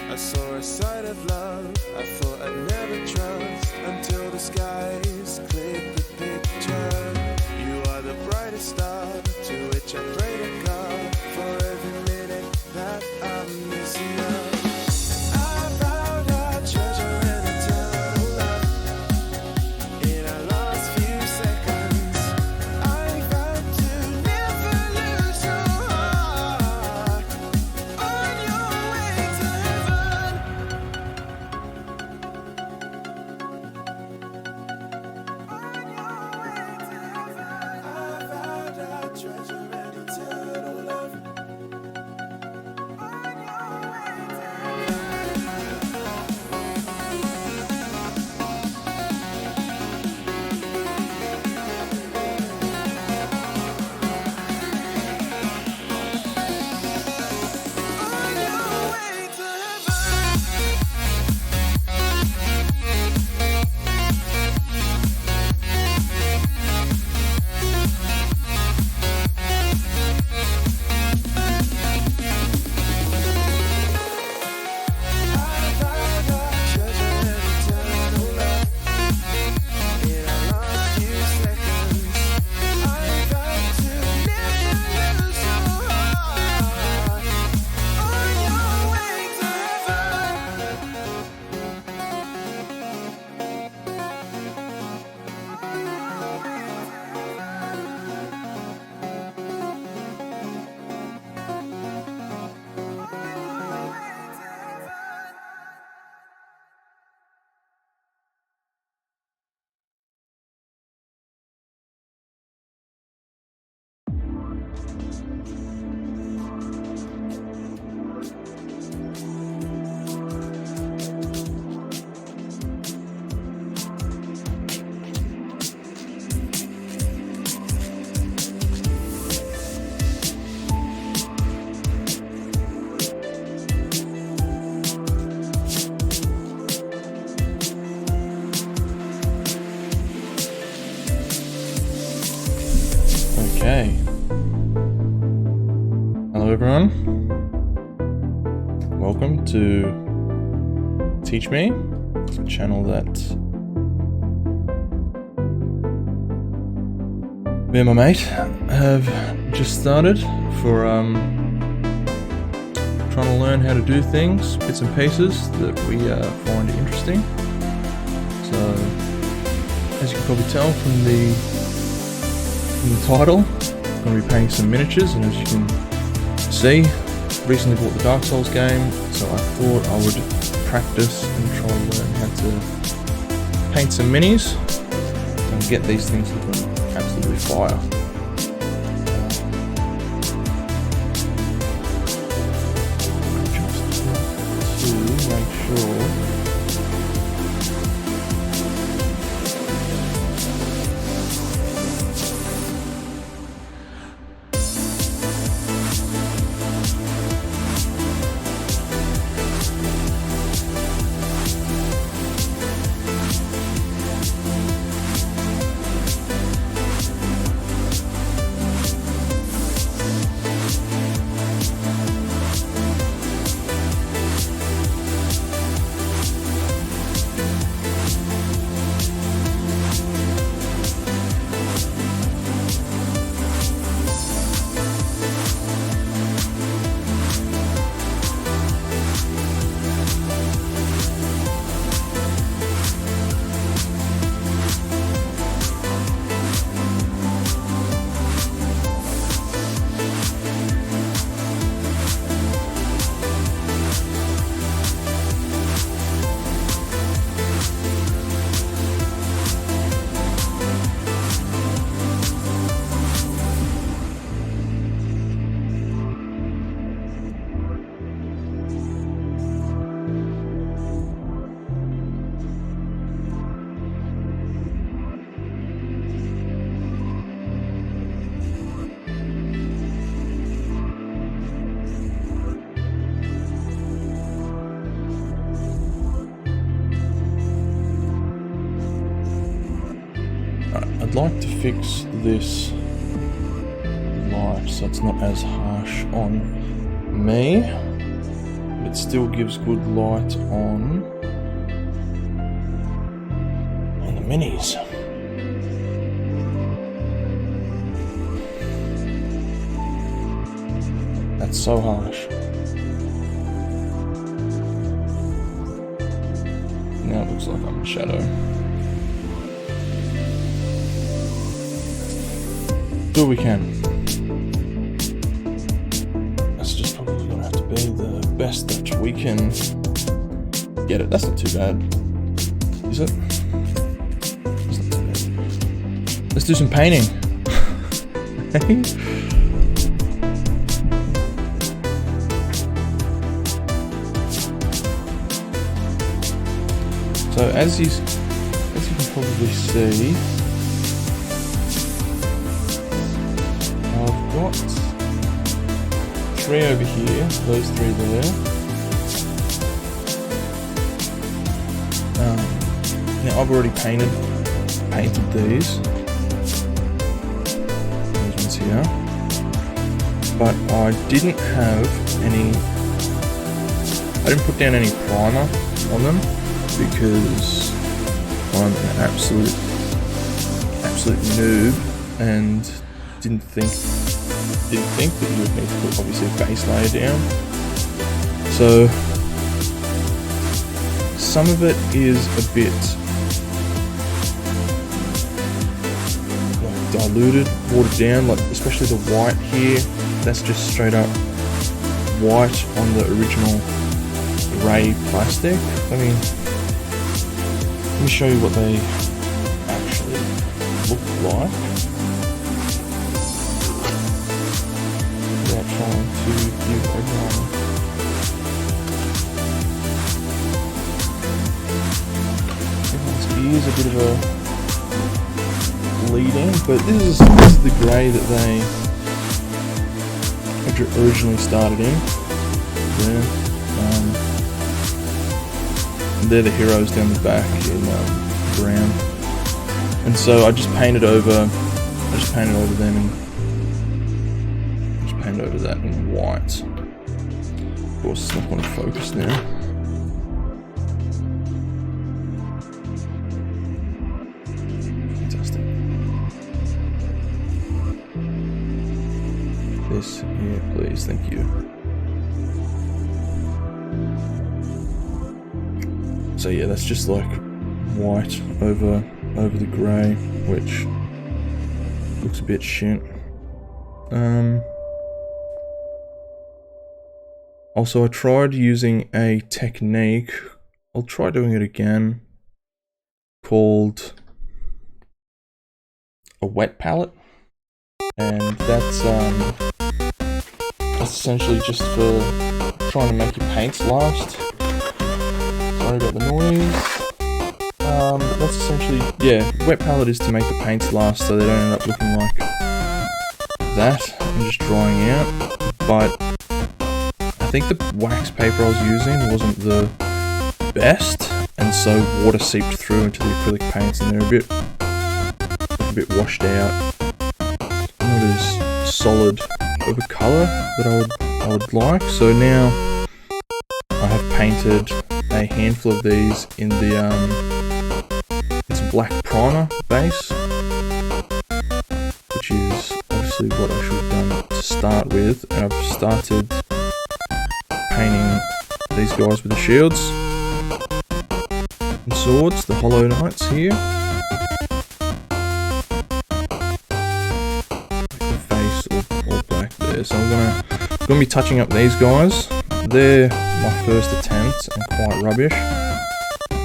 I saw a side of love I thought I'd never trust, until the skies cleared the picture. You are the brightest star to which I pray to God for every minute that I'm missing you. I found our treasure and eternal love in our last few seconds. I vowed to never lose your heart on your way to heaven. On your way to heaven. I vowed our treasure and eternal love on your way to Okay. Hello everyone. Welcome to Teach Me, a channel that me and my mate have just started for trying to learn how to do things, bits and pieces that we find interesting. So, as you can probably tell from the title, I'm going to be painting some miniatures, and as you can see, recently bought the Dark Souls game, so I thought I would practice and try and learn how to paint some minis and get these things looking absolutely fire. Just to make sure. I'd like to fix this light so it's not as harsh on me. it still gives good light on the minis. That's so harsh. Now it looks like I'm in shadow. Do what we can. That's just probably gonna have to be the best that we can get it. That's not too bad, is it? That's not too bad. Let's do some painting. So as you can probably see, I've got 3 over here, those 3 there. Now I've already painted these ones here, but I didn't have any. I didn't put down any primer on them because I'm an absolute noob and didn't think that you would need to put obviously a base layer down. So some of it is a bit like diluted, watered down, like especially the white here. That's just straight up white on the original grey plastic. Let me show you what they actually look like. Without trying to give everyone everyone's ears a bit of a lead in, but this is the grey that they originally started in. Yeah. They're the heroes down the back in brown, and so I just painted over them, and just painted over that in white. Of course, it's not going to focus now. Fantastic. This here, please, thank you. So yeah, that's just like white over the grey, which looks a bit shit. Also, I tried using a technique, I'll try doing it again, called a wet palette, and that's essentially just for trying to make your paints last. Sorry about the noise. That's essentially, yeah, wet palette is to make the paints last so they don't end up looking like that and just drying out. But I think the wax paper I was using wasn't the best, and so water seeped through into the acrylic paints and they're a bit washed out. Not as solid of a colour that I would like. So now I have painted a handful of these in the it's a black primer base, which is obviously what I should have done to start with, and I've started painting these guys with the shields and swords, the Hollow Knights here. The face all black there, so I'm gonna be touching up these guys. They're my first attempt and quite rubbish,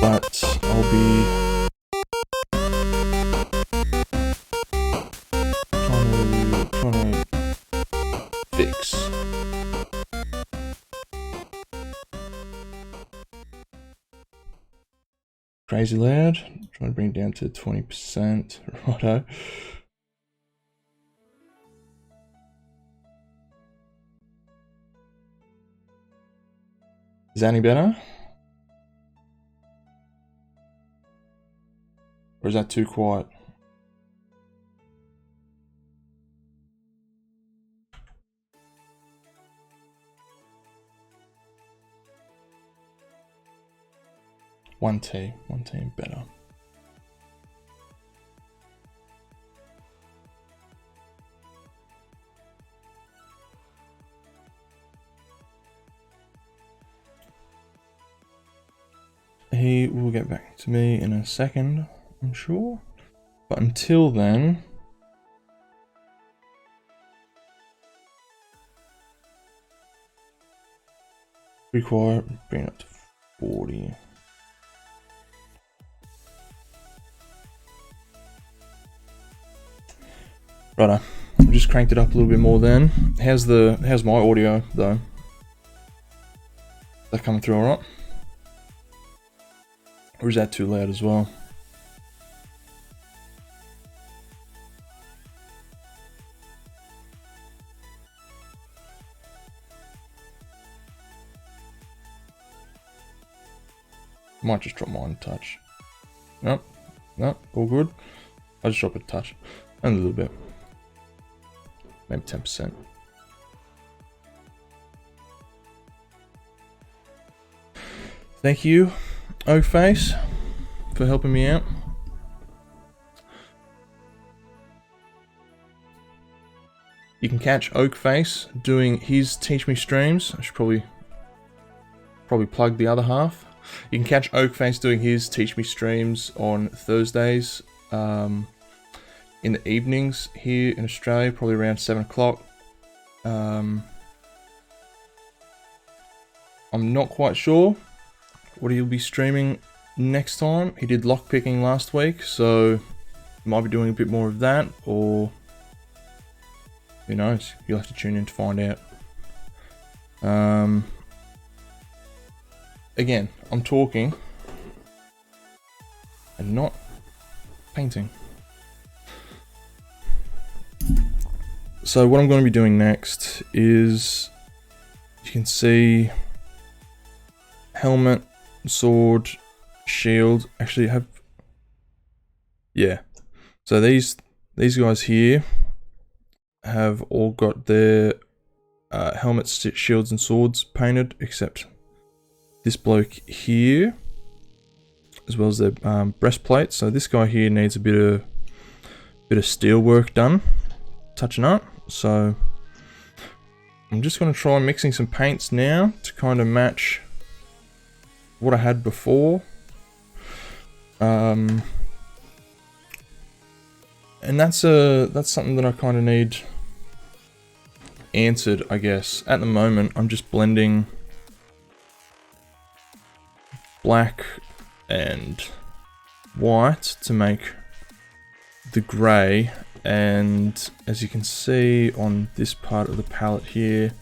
but I'll be trying to fix. Crazy loud. Trying to bring it down to 20%. Righto. Is that any better? Or is that too quiet? 1T and better. He will get back to me in a second, I'm sure. But until then, require bring it up to 40. Righto, I just cranked it up a little bit more then. How's my audio though? Is that coming through alright? Or is that too loud as well? Might just drop mine a touch. Nope, all good. I just drop it a touch. And a little bit. Maybe 10%. Thank you, Oakface, for helping me out. You can catch Oakface doing his Teach Me streams. I should probably plug the other half. You can catch Oakface doing his Teach Me streams on Thursdays in the evenings here in Australia, probably around 7 o'clock. I'm not quite sure what he'll be streaming next time. He did lockpicking last week, so might be doing a bit more of that, or who knows? You'll have to tune in to find out. Again, I'm talking and not painting. So what I'm going to be doing next is, you can see, helmet, sword, shield. Actually have, yeah. So these guys here have all got their helmets, shields and swords painted, except this bloke here, as well as their breastplate. So this guy here needs a bit of steel work done, touching up. So I'm just going to try mixing some paints now to kind of match what I had before. And that's something that I kind of need answered, I guess. At the moment, I'm just blending black and white to make the grey, and as you can see on this part of the palette here,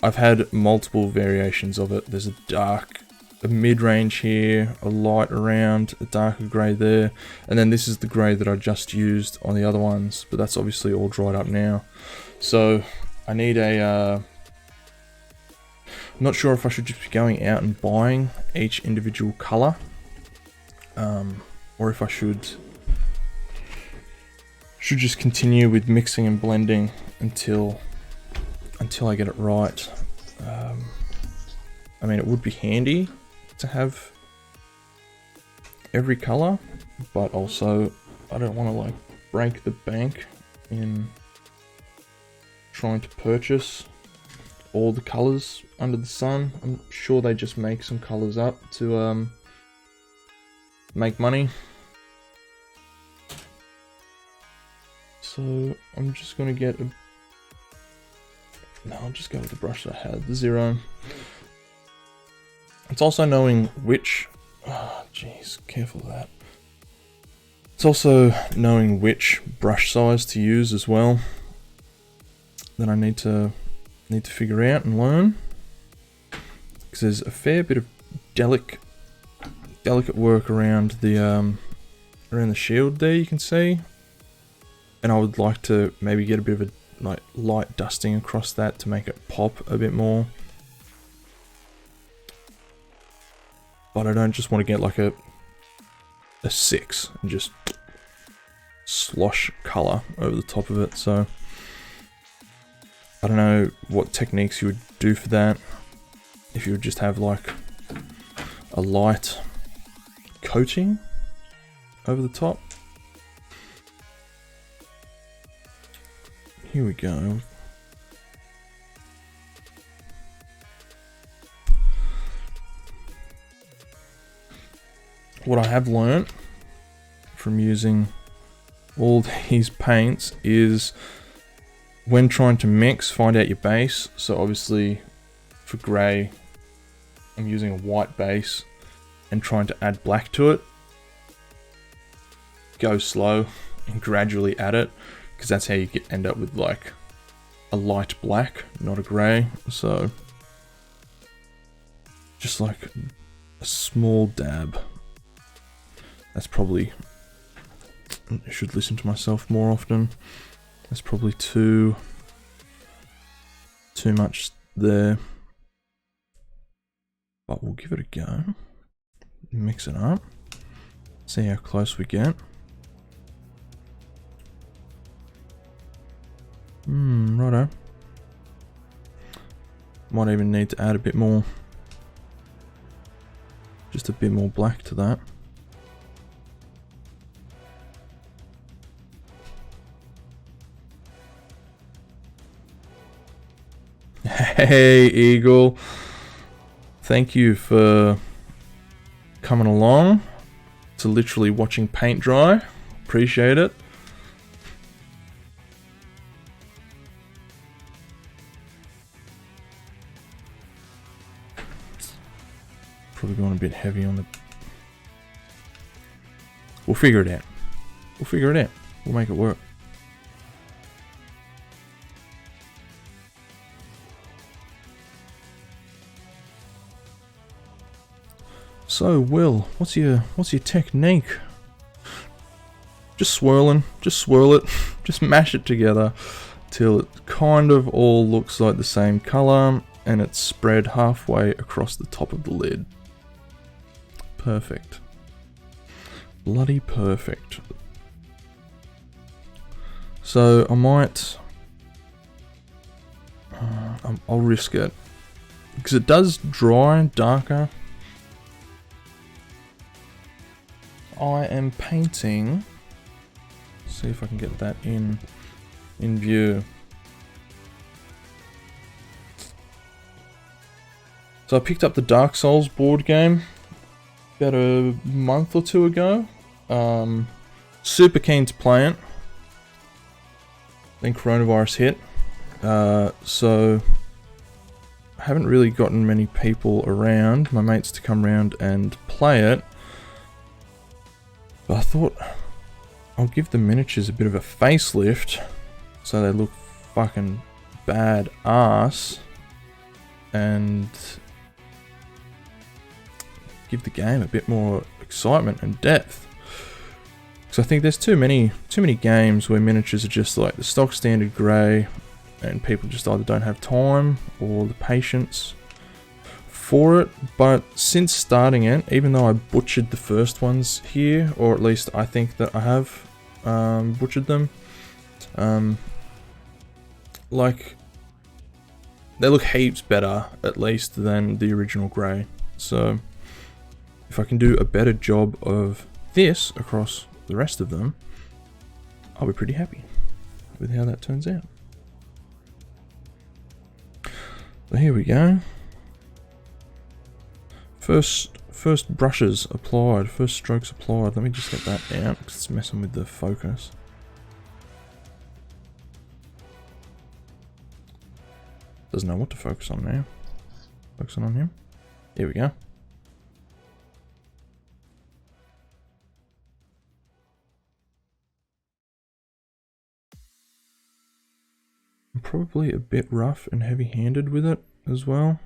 I've had multiple variations of it. There's a dark, a mid-range here, a light around, a darker grey there, and then this is the grey that I just used on the other ones, but that's obviously all dried up now. So I need a I'm not sure if I should just be going out and buying each individual colour, or if I should just continue with mixing and blending until I get it right. I mean, it would be handy to have every colour, but also I don't want to like break the bank in trying to purchase all the colours under the sun. I'm sure they just make some colours up to make money. So I'm just gonna get a... No, I'll just go with the brush that I had, the 0. It's also knowing which... Oh, jeez, careful of that. It's also knowing which brush size to use as well that I need to figure out and learn, because there's a fair bit of delicate work around the shield there, you can see, and I would like to maybe get a bit of a like light dusting across that to make it pop a bit more, but I don't just want to get like a 6 and just slosh color over the top of it. So I don't know what techniques you would do for that. If you would just have like a light coating over the top. Here we go. What I have learnt from using all these paints is when trying to mix, find out your base. So obviously for grey, I'm using a white base and trying to add black to it. Go slow and gradually add it, because that's how you end up with like a light black, not a grey. So just like a small dab. That's probably, I should listen to myself more often. That's probably too much there. But we'll give it a go. Mix it up. See how close we get. Righto. Might even need to add a bit more. Just a bit more black to that. Hey, Eagle. Thank you for coming along to literally watching paint dry. Appreciate it. Probably going a bit heavy on the... We'll figure it out. We'll figure it out. We'll make it work. So, Will, what's your technique? Just swirling, just swirl it, just mash it together till it kind of all looks like the same color and it's spread halfway across the top of the lid. Perfect. Bloody perfect. So I might, I'll risk it because it does dry darker. I am painting, see if I can get that in view. So I picked up the Dark Souls board game about a month or two ago. Super keen to play it. Then coronavirus hit. So I haven't really gotten many people around, my mates, to come around and play it. But I thought I'll give the miniatures a bit of a facelift so they look fucking badass and give the game a bit more excitement and depth. Because I think there's too many games where miniatures are just like the stock standard grey and people just either don't have time or the patience for it. But since starting it, even though I butchered the first ones here, or at least I think that I have butchered them, like they look heaps better at least than the original grey. So if I can do a better job of this across the rest of them, I'll be pretty happy with how that turns out. So here we go. First brushes applied, first strokes applied. Let me just get that out because it's messing with the focus. Doesn't know what to focus on now. Focusing on him. Here we go. I'm probably a bit rough and heavy-handed with it as well.